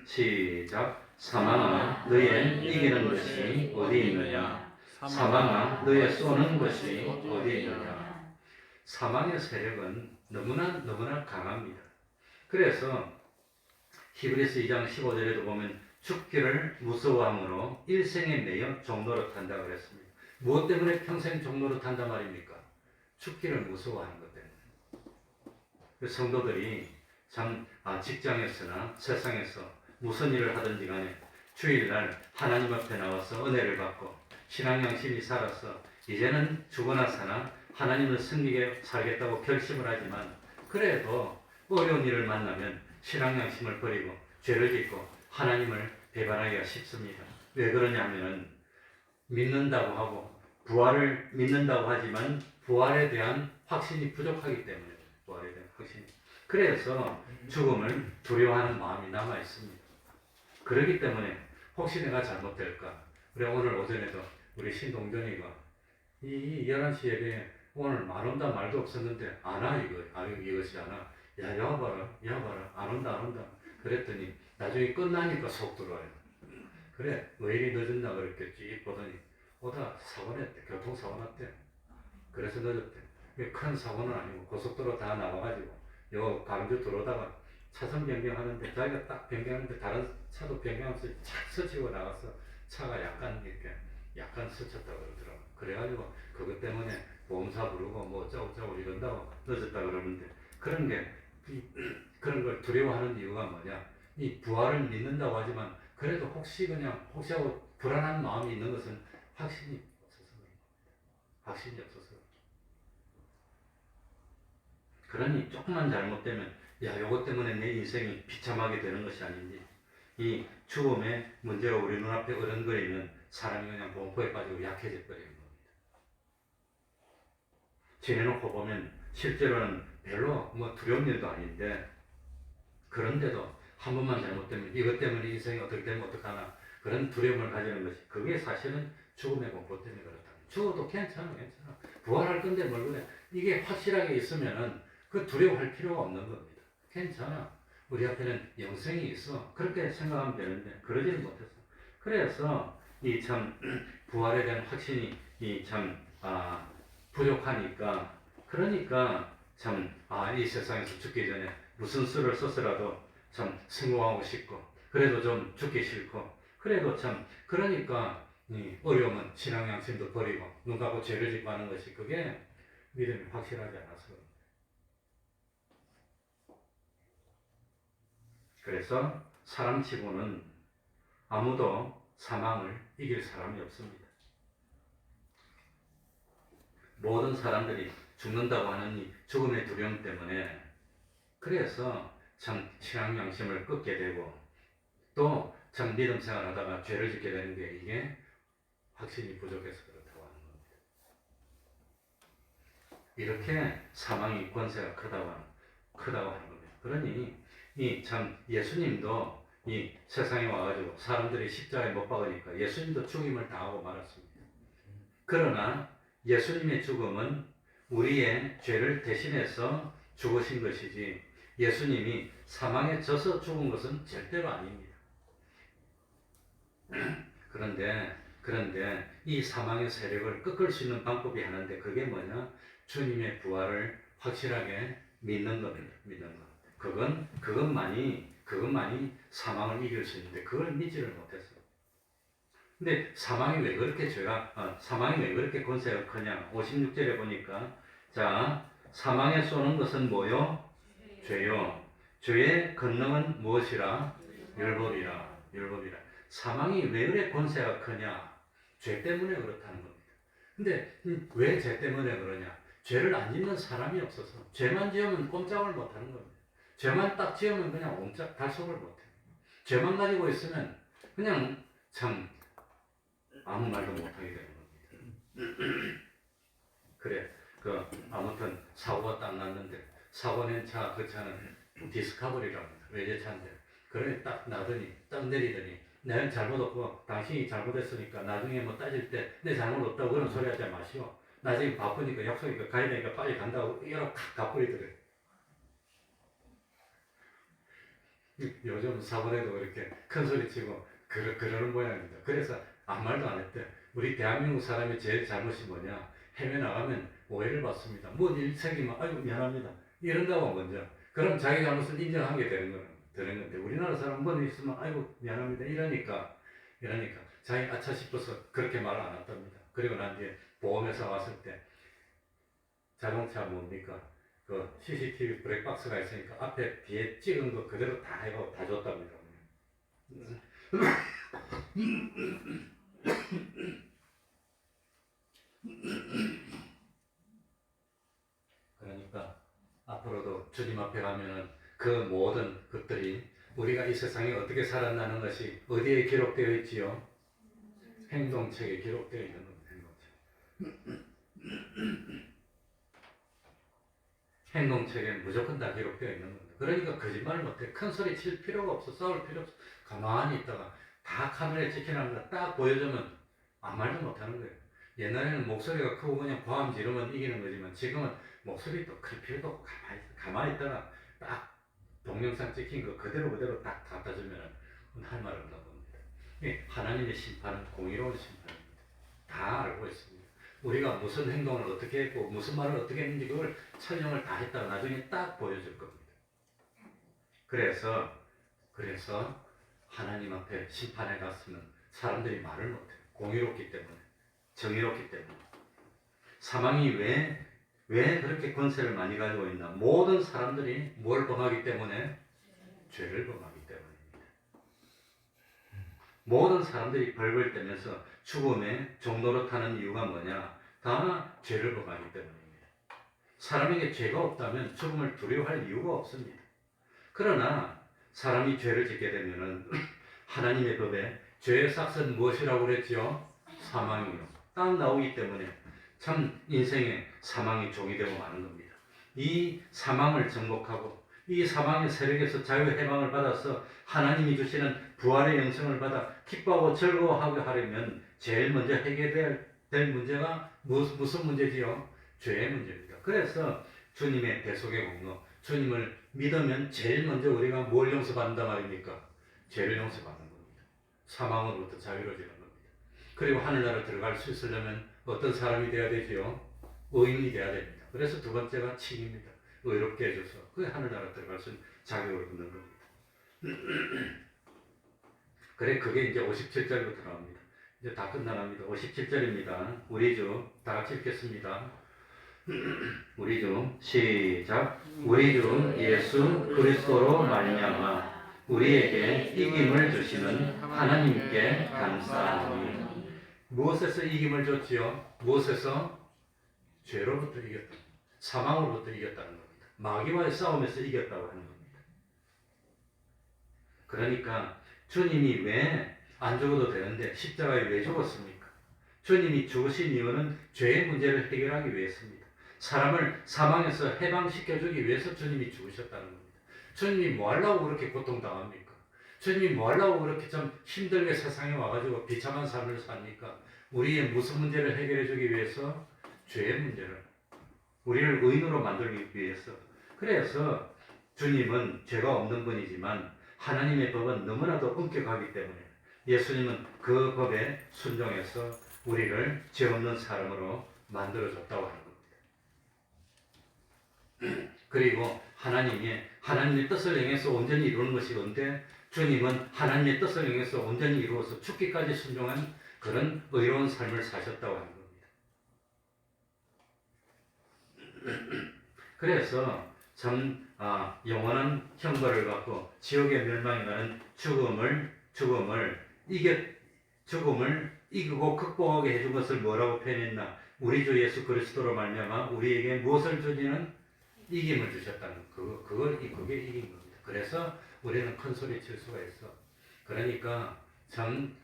시작 사망아 너의 이기는 것이 어디 있느냐 사망아 너의 쏘는 것이 어디 있느냐. 사망의 세력은 너무나 강합니다. 그래서 히브리서 2장 15절에도 보면 죽기를 무서워함으로 일생에 매여 종로로 탄다 그랬습니다. 무엇 때문에 평생 종로로 탄단 말입니까? 죽기를 무서워하는 것 때문에. 성도들이 참 직장에서나 세상에서 무슨 일을 하든지 간에 주일날 하나님 앞에 나와서 은혜를 받고 신앙양심이 살아서 이제는 죽으나 사나 하나님을 섬기게 살겠다고 결심을 하지만 그래도 어려운 일을 만나면 신앙양심을 버리고 죄를 짓고 하나님을 배반하기가 쉽습니다. 왜 그러냐면은 믿는다고 하고 부활을 믿는다고 하지만 부활에 대한 확신이 부족하기 때문에 부활에 대한 확신이. 그래서 죽음을 두려워하는 마음이 남아 있습니다. 그렇기 때문에 혹시 내가 잘못될까? 우리 오늘 오전에도 우리 신동전이가 이 11시 예배에 오늘 안 온다 말도 없었는데 안 와 이것이 안 와. 야 봐라 안 온다. 그랬더니 나중에 끝나니까 속 들어와요. 그래 왜 이리 늦었나 그랬겠지. 보더니 오다 사고 냈대. 교통사고 났대. 그래서 늦었대. 큰 사고는 아니고 고속도로 다 나와가지고 요 강주 들어오다가 차선 변경하는데 자기가 딱 변경하는데 다른 차도 변경하면서 착 스치고 나가서 차가 약간 스쳤다 그러더라고. 그래가지고 그것 때문에 보험사 부르고 뭐 어쩌고 이런다고 늦었다 그러는데 그런 걸 두려워하는 이유가 뭐냐? 이 부활을 믿는다고 하지만 그래도 혹시하고 불안한 마음이 있는 것은 확신이 없어서 그런 겁니다. 확신이 없어서. 그러니 조금만 잘못되면 요것 때문에 내 인생이 비참하게 되는 것이 아닌지 이 죽음의 문제가 우리 눈앞에 어른거리면 사람이 그냥 공포에 빠지고 약해져 버리는 겁니다. 지내놓고 보면 실제로는 별로 두려운 일도 아닌데 그런데도 한 번만 잘못되면 이것 때문에 인생이 어떻게 되면 어떡하나 그런 두려움을 가지는 것이 그게 사실은 죽음의 공포 때문에 그렇다. 죽어도 괜찮아. 부활할 건데 뭘 그래. 이게 확실하게 있으면은 그 두려워할 필요가 없는 겁니다. 괜찮아. 우리 앞에는 영생이 있어. 그렇게 생각하면 되는데 그러지는 못했어. 그래서 이 참 부활에 대한 확신이 이 참 부족하니까 그러니까 참 이 세상에서 죽기 전에 무슨 수를 썼더라도 참 성공하고 싶고 그래도 좀 죽기 싫고 그래도 참 그러니까 이 어려움은 신앙 양심도 버리고 눈 감고 죄를 짓고 하는 것이 그게 믿음이 확실하지 않아서 그래서 사람치고는 아무도 사망을 이길 사람이 없습니다. 모든 사람들이 죽는다고 하는 이 죽음의 두려움 때문에 그래서 참 신앙 양심을 끊게 되고 또 참 믿음 생활하다가 죄를 짓게 되는 게 이게 확신이 부족해서 그렇다고 하는 겁니다. 이렇게 사망의 권세가 크다고 하는 겁니다. 그러니 이 참 예수님도 이 세상에 와가지고 사람들이 십자가에 못 박으니까 예수님도 죽임을 당하고 말았습니다. 그러나 예수님의 죽음은 우리의 죄를 대신해서 죽으신 것이지 예수님이 사망에 져서 죽은 것은 절대로 아닙니다. 그런데 이 사망의 세력을 꺾을 수 있는 방법이 하나인데 그게 뭐냐? 주님의 부활을 확실하게 믿는 겁니다. 믿는 것. 그것만이 사망을 이길 수 있는데 그걸 믿지를 못했어요. 근데 사망이 왜 그렇게 권세가 크냐? 56절에 보니까 자 사망에 쏘는 것은 뭐요? 죄요. 죄의 권능은 무엇이라? 율법이라. 사망이 왜 그래 권세가 크냐? 죄 때문에 그렇다는 겁니다. 근데 왜 죄 때문에 그러냐? 죄를 안 짓는 사람이 없어서 죄만 지으면 꼼짝을 못하는 겁니다. 죄만 딱 지으면 그냥 옴짝 달속을 못해요. 죄만 가지고 있으면 그냥 참 아무 말도 못하게 되는 겁니다. 그래, 아무튼 사고가 딱 났는데 사고 낸 차, 그 차는 디스커버리라고 합니다. 외제차인데 그래 딱 나더니 딱 내리더니 내가 잘못 없고 당신이 잘못했으니까 나중에 뭐 따질 때 내 잘못 없다고 그런 소리 하지 마시오. 나 지금 바쁘니까 약속이니까 가야 되니까 빨리 간다고 여러 가버리더래. 요즘 사고내도 그렇게 큰 소리 치고 그러는 모양입니다. 그래서 아무 말도 안 했대. 우리 대한민국 사람이 제일 잘못이 뭐냐? 해외 나가면 오해를 받습니다. 뭔 일 생기면 아이고 미안합니다. 이런다고 먼저. 그럼 자기 잘못을 인정하게 되는 건데 우리나라 사람 뭔 일 있으면 아이고 미안합니다. 이러니까 자기 아차 싶어서 그렇게 말을 안 했답니다. 그리고 난 뒤에 보험회사 왔을 때 자동차 뭡니까? 그 CCTV 블랙박스가 있으니까 앞에 뒤에 찍은 거 그대로 다 해고 다 줬답니다. 그러니까 앞으로도 주님 앞에 가면은 그 모든 것들이 우리가 이 세상에 어떻게 살았나는 것이 어디에 기록되어 있지요? 행동책에 기록되어 있는 겁니다. 행동책에 무조건 다 기록되어 있는 겁니다. 그러니까 거짓말을 못해. 큰 소리 칠 필요가 없어. 싸울 필요 없어. 가만히 있다가 다 카메라에 찍히는 거 딱 보여주면 아무 말도 못하는 거예요. 옛날에는 목소리가 크고 그냥 과음 지르면 이기는 거지만 지금은 목소리도 클 필요도 없고 가만히 있다가 딱 동영상 찍힌 거 그대로 딱 갖다 주면 할 말 없는 겁니다. 하나님의 심판은 공의로운 심판입니다. 다 알고 있습니다. 우리가 무슨 행동을 어떻게 했고 무슨 말을 어떻게 했는지 그걸 촬영을 다 했다가 나중에 딱 보여줄 겁니다. 그래서 하나님 앞에 심판에 갔으면 사람들이 말을 못해요. 공의롭기 때문에, 정의롭기 때문에. 사망이 왜 그렇게 권세를 많이 가지고 있나? 모든 사람들이 뭘 범하기 때문에? 죄를 범하기 때문입니다. 모든 사람들이 벌벌 떨면서 죽음의 종로로 타는 이유가 뭐냐? 다 죄를 범하기 때문입니다. 사람에게 죄가 없다면 죽음을 두려워할 이유가 없습니다. 그러나 사람이 죄를 짓게 되면은 하나님의 법에 죄의 삭은 무엇이라고 그랬지요? 사망이요. 딱 나오기 때문에 참 인생에 사망이 종이 되고 마는 겁니다. 이 사망을 정복하고 이 사망의 세력에서 자유해방을 받아서 하나님이 주시는 부활의 영생을 받아 기뻐하고 즐거워하게 하려면 제일 먼저 해결될 문제가 무슨 문제지요? 죄의 문제입니다. 그래서 주님의 대속의 공로, 주님을 믿으면 제일 먼저 우리가 뭘 용서받는다 말입니까? 죄를 용서받는 겁니다. 사망으로부터 자유로워지는 겁니다. 그리고 하늘나라 들어갈 수 있으려면 어떤 사람이 돼야 되지요? 의인이 돼야 됩니다. 그래서 두 번째가 칭입니다. 의롭게 해줘서 그 하늘나라 들어갈 수 있는 자격을 얻는 겁니다. 그래 그게 이제 57절부터 나옵니다. 이제 다 끝나갑니다. 57절입니다. 우리 주 다 같이 읽겠습니다. 우리 주 시작. 우리 주 예수 그리스도로 말미암아 우리에게 이김을 주시는 하나님께 감사하노니. 무엇에서 이김을 줬지요? 무엇에서? 죄로부터 이겼다. 사망으로부터 이겼다는 겁니다. 마귀와의 싸움에서 이겼다고 하는 겁니다. 그러니까 주님이 왜 안 죽어도 되는데 십자가에 왜 죽었습니까? 주님이 죽으신 이유는 죄의 문제를 해결하기 위해서입니다. 사람을 사망에서 해방시켜주기 위해서 주님이 죽으셨다는 겁니다. 주님이 뭐 하려고 그렇게 고통당합니까? 주님이 뭐 하려고 그렇게 좀 힘들게 세상에 와가지고 비참한 삶을 삽니까? 우리의 무슨 문제를 해결해주기 위해서? 죄의 문제를. 우리를 의인으로 만들기 위해서. 그래서 주님은 죄가 없는 분이지만 하나님의 법은 너무나도 엄격하기 때문에 예수님은 그 법에 순종해서 우리를 죄 없는 사람으로 만들어줬다고 하는 겁니다. 그리고 하나님의 뜻을 행해서 온전히 이루는 것이 언제? 주님은 하나님의 뜻을 행해서 온전히 이루어서 죽기까지 순종한 그런 의로운 삶을 사셨다고 하는 겁니다. 그래서 참 영원한 형벌을 받고 지옥의 멸망이 가는 죽음을 이기고 극복하게 해준 것을 뭐라고 표현했나? 우리 주 예수 그리스도로 말미암아 우리에게 무엇을 주시는? 이김을 주셨다는 그게 이긴 겁니다. 그래서 우리는 큰 소리 칠 수가 있어. 그러니까 참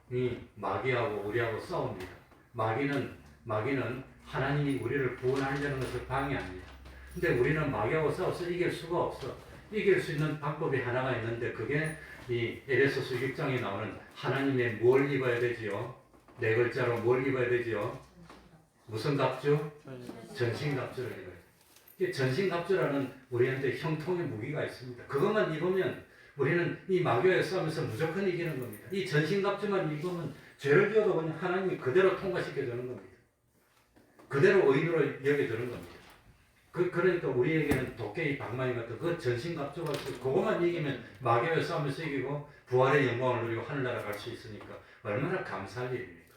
이 마귀하고 우리하고 싸웁니다. 마귀는 하나님이 우리를 구원하려는 것을 방해합니다. 근데 우리는 마귀하고 싸워서 이길 수가 없어. 이길 수 있는 방법이 하나가 있는데 그게 이 에베소서 6장에 나오는 하나님의 뭘 입어야 되지요? 네 글자로 뭘 입어야 되지요? 무슨 갑주? 전신갑주를 입어야 돼요. 전신갑주라는 우리한테 형통의 무기가 있습니다. 그것만 입으면 우리는 이 마귀와의 싸움에서 무조건 이기는 겁니다. 이 전신갑주만 입으면 죄를 지어도 그냥 하나님이 그대로 통과시켜주는 겁니다. 그대로 의인으로 여겨주는 겁니다. 그러니까 우리에게는 도깨비 방망이 같은 그 전신갑주가 있어요. 그것만 이기면 마귀와의 싸움에서 이기고 부활의 영광을 누리고 하늘나라 갈 수 있으니까 얼마나 감사할 일입니까?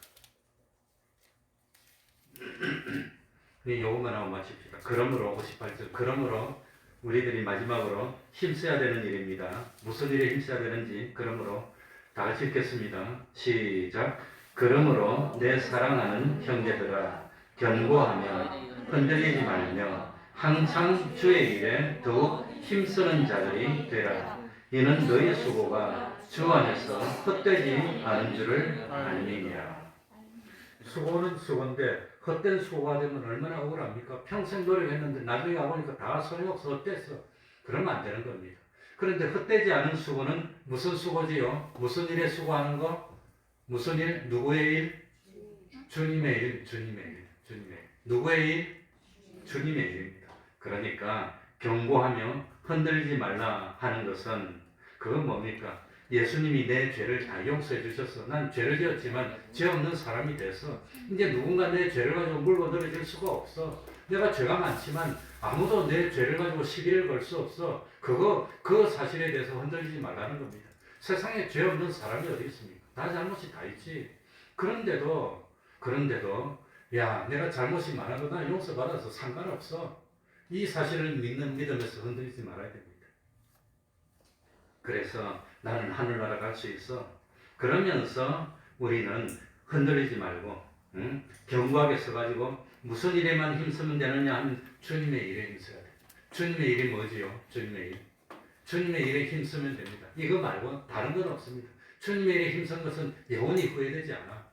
요것만 하고 마칩시다. 그러므로 58절 그러므로 우리들이 마지막으로 힘써야 되는 일입니다. 무슨 일에 힘써야 되는지 그러므로 다 같이 읽겠습니다. 시작. 그러므로 내 사랑하는 형제들아 견고하며 흔들리지 말며 항상 주의 일에 더욱 힘쓰는 자들이 되라. 이는 너희 수고가 주 안에서 헛되지 않은 줄을 알미니라. 수고는 수고인데 헛된 수고가 되면 얼마나 억울합니까? 평생 노력했는데 나중에 와보니까 다 소용없어. 헛됐어. 그러면 안 되는 겁니다. 그런데 헛되지 않은 수고는 무슨 수고지요? 무슨 일에 수고하는 거? 무슨 일? 누구의 일? 주님의 일. 주님의 일. 주님의 일. 누구의 일? 주님의 일입니다. 그러니까 경고하며 흔들리지 말라 하는 것은 그건 뭡니까? 예수님이 내 죄를 다 용서해 주셨어. 난 죄를 지었지만 죄 없는 사람이 돼서 이제 누군가 내 죄를 가지고 물고 늘어질 수가 없어. 내가 죄가 많지만 아무도 내 죄를 가지고 시비를 걸 수 없어. 그 사실에 대해서 흔들리지 말라는 겁니다. 세상에 죄 없는 사람이 어디 있습니까? 다 잘못이 다 있지. 그런데도 야 내가 잘못이 많아도 난 용서받아서 상관없어. 이 사실을 믿는 믿음에서 흔들리지 말아야 됩니다. 그래서 나는 하늘나라 갈 수 있어. 그러면서 우리는 흔들리지 말고 견고하게 서가지고 무슨 일에만 힘쓰면 되느냐 하면 주님의 일에 힘써야 돼. 주님의 일이 뭐지요? 주님의 일. 주님의 일에 힘쓰면 됩니다. 이거 말고 다른 건 없습니다. 주님의 일에 힘쓴 것은 영원히 후회되지 않아.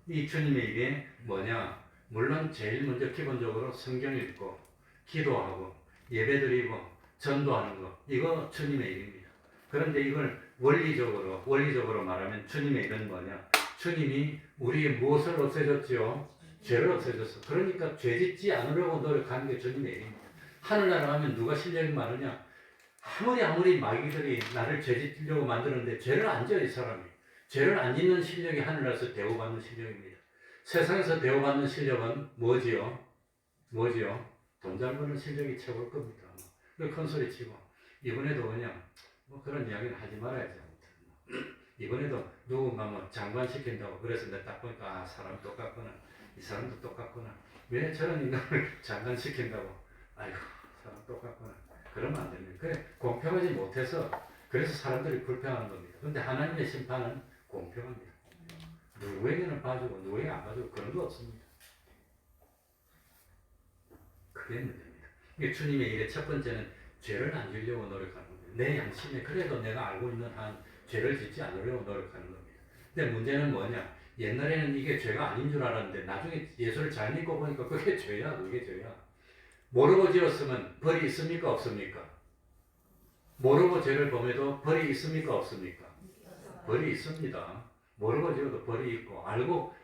이 주님의 일이 뭐냐? 물론 제일 먼저 기본적으로 성경 읽고 기도하고 예배드리고 전도하는 거 이거 주님의 일입니다. 그런데 이걸 원리적으로 말하면 주님의 일은 뭐냐? 주님이 우리의 무엇을 없애줬지요? 죄를 없애줬어. 그러니까 죄 짓지 않으려고 노력하는 게 주님의 일입니다. 하늘나라 하면 누가 실력이 많으냐? 아무리 마귀들이 나를 죄짓려고 만드는데 죄를 안 져요, 이 사람이. 죄를 안 짓는 실력이 하늘나라에서 대우받는 실력입니다. 세상에서 대우받는 실력은 뭐지요? 돈 잘 버는 실력이 최고일 겁니다. 큰 소리 치고 이번에도 그냥 뭐 그런 이야기는 하지 말아야지. 이번에도 누군가 뭐 장관 시킨다고 그래서 내가 딱 보니까 사람 똑같구나, 이 사람도 똑같구나, 왜 저런 인간을 장관 시킨다고, 아이고 사람 똑같구나, 그러면 안 됩니다. 그래 공평하지 못해서 그래서 사람들이 불평하는 겁니다. 근데 하나님의 심판은 공평합니다. 누구에게는 봐주고 누구에게 안 봐주고 그런 거 없습니다. 그게 문제입니다. 이게 주님의 일의 첫 번째는 죄를 안 지으려고 노력하는 겁니다. 내 양심에 그래도 내가 알고 있는 한 죄를 짓지 않으려고 노력하는 겁니다. 근데 문제는 뭐냐? 옛날에는 이게 죄가 아닌 줄 알았는데 나중에 예수를 잘 믿고 보니까 그게 죄야. 그게 죄야. 모르고 지었으면 벌이 있습니까? 없습니까? 모르고 죄를 범해도 벌이 있습니까? 없습니까? 벌이 있습니다. 모르고 지어도 벌이 있고 알고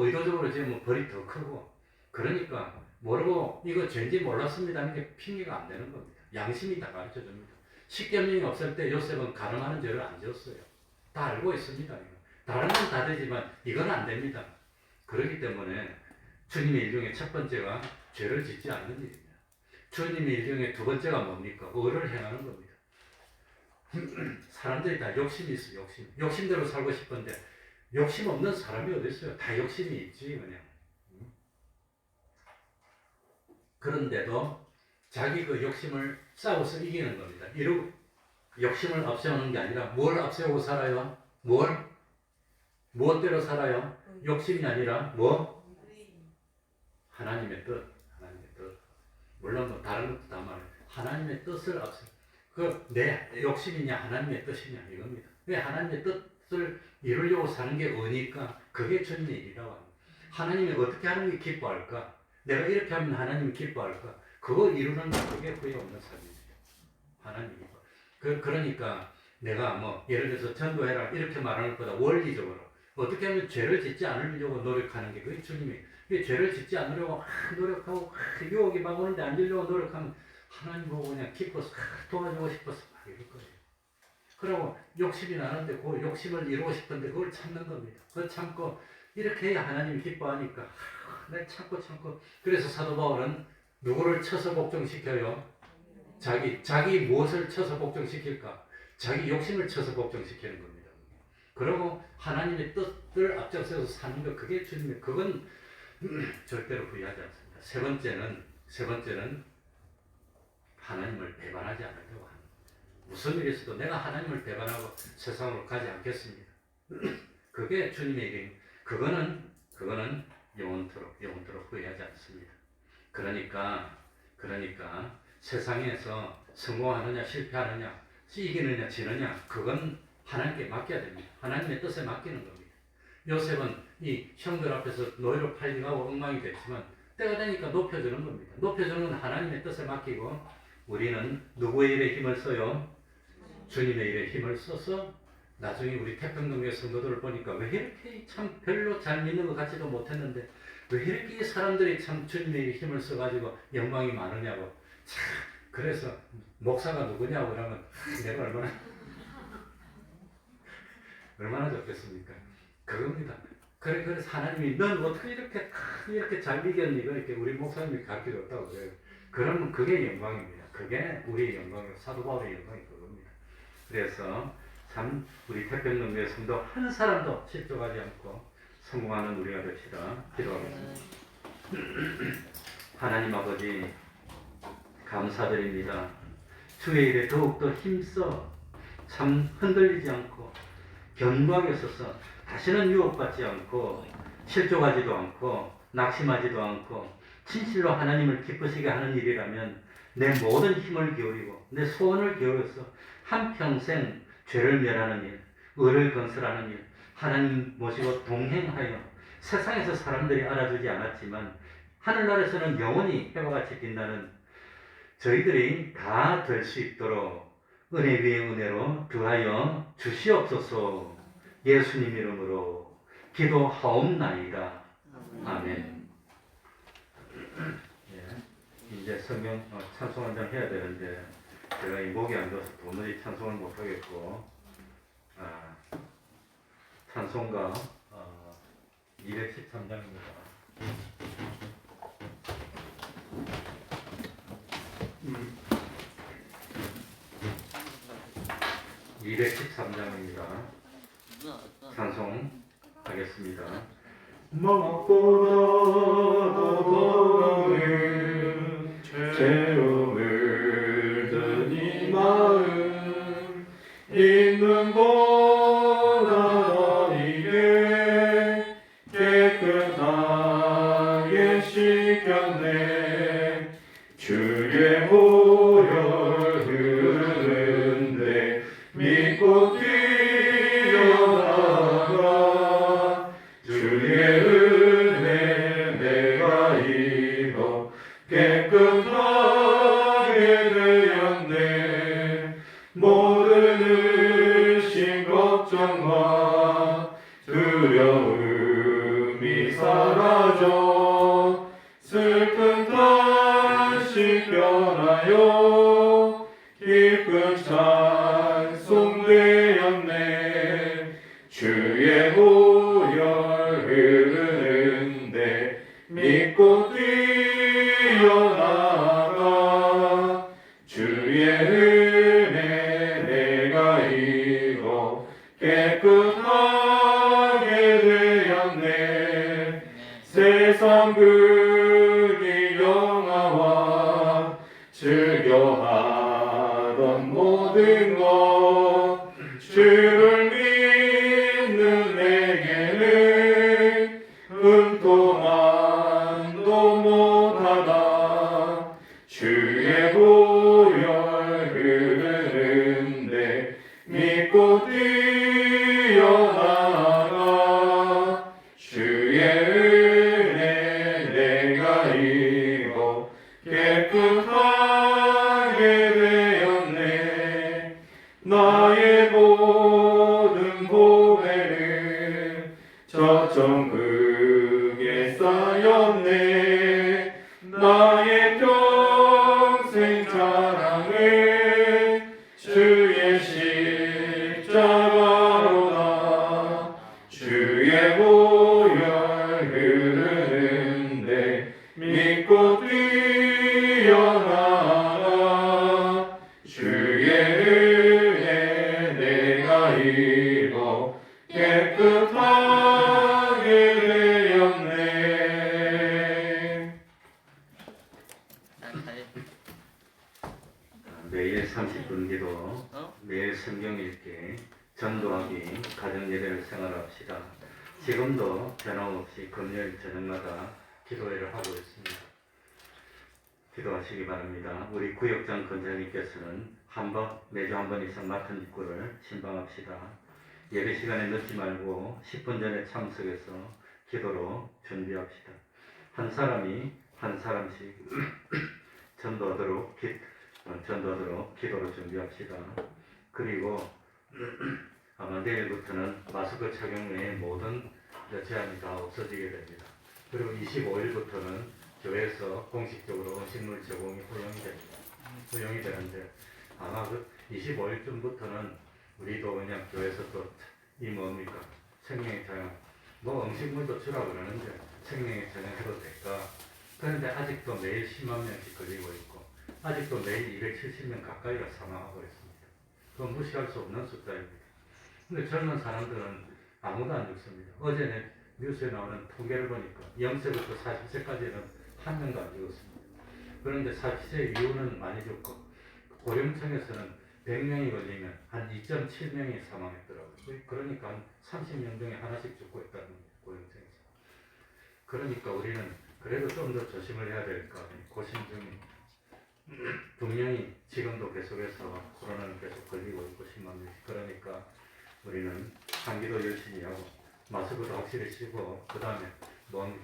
의도적으로 지으면 벌이 더 크고, 그러니까 모르고 이거 죄인지 몰랐습니다 하는 게 핑계가 안 되는 겁니다. 양심이 다 가르쳐 줍니다. 십계명이 없을 때 요셉은 가늠하는 죄를 안 지었어요. 다 알고 있습니다. 이거. 다른 건 다 되지만 이건 안 됩니다. 그렇기 때문에 주님의 일 중에 첫 번째가 죄를 짓지 않는 일입니다. 주님의 일 중에 두 번째가 뭡니까? 의를 행하는 겁니다. 사람들이 다 욕심이 있어요. 욕심대로 살고 싶은데 욕심 없는 사람이 어디 있어요? 다 욕심이 있지 그냥. 그런데도 자기 그 욕심을 싸워서 이기는 겁니다. 욕심을 앞세우는 게 아니라 뭘 앞세우고 살아요? 무엇대로 살아요? 욕심이 아니라 뭐? 하나님의 뜻. 물론 뭐 다른 것도 다 말해요. 하나님의 뜻을 앞세워. 내 욕심이냐 하나님의 뜻이냐 이겁니다. 왜 하나님의 뜻을 이루려고 사는 게 의니까 그게 주님의 일이라고 합니다. 하나님이 어떻게 하는 게 기뻐할까? 내가 이렇게 하면 하나님이 기뻐할까? 그거 이루는 게 그게 후회 없는 삶입니다. 하나님이 기뻐. 그러니까 내가 뭐 예를 들어서 전도해라 이렇게 말하는 것보다 원리적으로 어떻게 하면 죄를 짓지 않으려고 노력하는 게 그게 주님이. 죄를 짓지 않으려고 노력하고 유혹이 막 오는데 안 지려고 노력하면 하나님 보고 그냥 기뻐서 도와주고 싶어서 막 이럴 거예요. 그리고 욕심이 나는데 그 욕심을 이루고 싶은데 그걸 참는 겁니다. 그걸 참고 이렇게 해야 하나님이 기뻐하니까 내가 참고 그래서 사도 바울은 누구를 쳐서 복종시켜요? 자기 무엇을 쳐서 복종시킬까? 자기 욕심을 쳐서 복종시키는 겁니다. 그리고 하나님의 뜻을 앞장서서 사는 것, 그게 주님의, 그건 절대로 후회하지 않습니다. 세 번째는 하나님을 배반하지 않으려고 하는 거예요. 무슨 일이 있어도 내가 하나님을 배반하고 세상으로 가지 않겠습니다. 그게 주님의 일입니다. 그거는 영원토록 후회하지 않습니다. 그러니까 세상에서 성공하느냐 실패하느냐 이기느냐 지느냐 그건 하나님께 맡겨야 됩니다. 하나님의 뜻에 맡기는 겁니다. 요셉은 이 형들 앞에서 노예로 팔려가고 엉망이 됐지만 때가 되니까 높여주는 겁니다. 높여주는 건 하나님의 뜻에 맡기고 우리는 누구의 일에 힘을 써요? 주님의 일에 힘을 써서 나중에 우리 태평동교회 성도들을 보니까 왜 이렇게 참 별로 잘 믿는 것 같지도 못했는데 왜 이렇게 사람들이 참 주님의 일에 힘을 써가지고 영광이 많으냐고. 참 그래서 목사가 누구냐고 그러면 내가 얼마나 좋겠습니까? 그겁니다. 그래서 하나님이 넌 어떻게 이렇게 잘 믿겠니? 이렇게 우리 목사님이 가르쳐 줬다고 그래요. 그러면 그게 영광입니다. 그게 우리의 영광이고 사도 바울의 영광이 그겁니다. 그래서 참 우리 태평동교회 성도 한 사람도 실족하지 않고 성공하는 우리가 됩시다. 기도하겠습니다. 하나님 아버지 감사드립니다. 주의 일에 더욱더 힘써 참 흔들리지 않고 견고하게 서서 다시는 유혹받지 않고 실족하지도 않고 낙심하지도 않고 진실로 하나님을 기쁘시게 하는 일이라면 내 모든 힘을 기울이고 내 소원을 기울여서 한평생 죄를 멸하는 일, 의를 건설하는 일, 하나님 모시고 동행하여 세상에서 사람들이 알아주지 않았지만 하늘나라에서는 영원히 해와 같이 빛나는 저희들이 다 될 수 있도록 은혜 위에 은혜로 더하여 주시옵소서. 예수님 이름으로 기도하옵나이다. 아멘. 이제 성경 찬송 한 장 해야 되는데 제가 이 목이 안 좋아서 도무지 찬송을 못 하겠고, 찬송가 213장입니다. 213장입니다. 찬송하겠습니다. 무엇보다도 건강을 채움을 든 이 마음 있는 보다 너에게 깨끗하게 씻겼네. 주의 보혈 흐르는데 믿고 뛰어나가. 주의 은혜 내가 입어 깨끗하게 되었네. 모든 의심 걱정과 두려움이 사라져 슬픈 다시 변하여 기쁜 찬송되었네. 주의 보혈 흐르는데 믿고 뛰어나가. 주의 은혜 내가 입어 깨끗하게 되었네. 세상 극이 영화와 즐겨하던 모든 것 주를 믿는 내게는 금토만도 못하다. 주의 보혈 흐르는데 믿고 뛰어나가. 주의 은혜 내가 입어 깨끗하게 되었네. 나의 모든 보배는 저 천국에 쌓였네. 나의 평생 자랑은 주의 십자가로다. 주의 보혈 흐르는데 믿고 뛰어나가. 주의 은혜 내가 입어 깨끗하게 되었네. 매일 30분 기도, 매일 성경 읽기, 전도하기, 가정예배를 생활합시다. 지금도 변함없이 금요일 저녁마다 기도회를 하고 있습니다. 기도하시기 바랍니다. 우리 구역장 권장님께서는 매주 한 번 이상 맡은 직구를 신방합시다. 예배 시간에 늦지 말고 10분 전에 참석해서 기도로 준비합시다. 한 사람이 한 사람씩 전도하도록 기도로 준비합시다. 그리고 아마 내일부터는 마스크 착용 외에 모든 제한이 다 없어지게 됩니다. 그리고 25일부터는 교회에서 공식적으로 식물 제공이 허용이 되는데 아마 그 25일쯤부터는 우리도 그냥 교회에서 또 이 뭡니까? 생명의 자연 음식물도 주라 그러는데 생명의 자연 해도 될까? 그런데 아직도 매일 10만 명씩 걸리고 있고 아직도 매일 270명 가까이가 사망하고 있습니다. 그건 무시할 수 없는 숫자입니다. 근데 젊은 사람들은 아무도 안 죽습니다. 어제 뉴스에 나오는 통계를 보니까 0세부터 40세까지는 한 명도 안 죽었습니다. 그런데 40세 이후는 많이 죽고 고령층에서는 100명이 걸리면 한 2.7명이 사망했더라고요. 그러니까 한 30명 중에 하나씩 죽고 있다는 거예요. 고령층에서. 그러니까 우리는 그래도 좀 더 조심을 해야 될까 고심 중입니다. 분명히 지금도 계속해서 코로나는 계속 걸리고 있고 10만 명씩. 그러니까 우리는 환기도 열심히 하고 마스크도 확실히 쓰고 그 다음에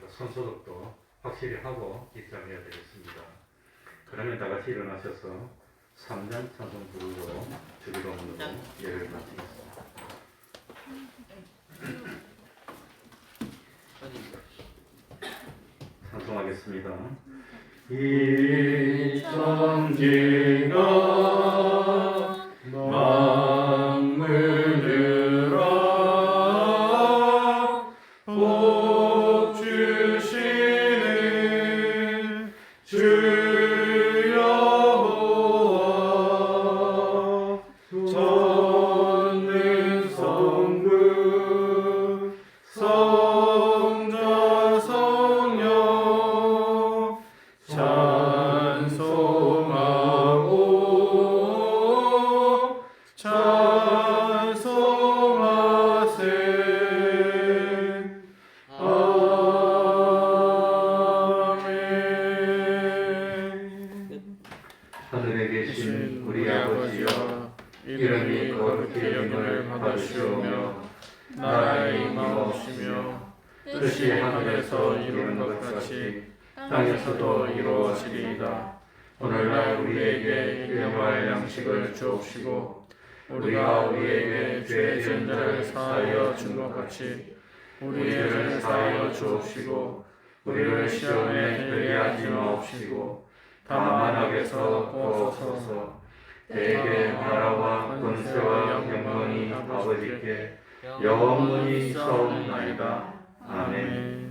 손소독도 확실히 하고 입장해야 되겠습니다. 그러면 다 같이 일어나셔서 3장 찬송 부르고 주기도문으로 예배를 마치겠습니다. 찬송하겠습니다. 이 천지가 주시며 나라의 임하옵시며 뜻이 하늘에서 이루는 것 같이 땅에서도 이루어지리이다. 오늘날 우리에게 일용할 양식을 주옵시고 우리가 우리에게 죄 지은 자를 사하여 준 것 같이 우리의 죄를 사하여 주옵시고 우리를 시험에 들게 하지 마옵시고 다만 악에서 구하옵소서. 대개 나라와 권세와 영광이 아버지께 영원히 있사옵나이다. 아멘.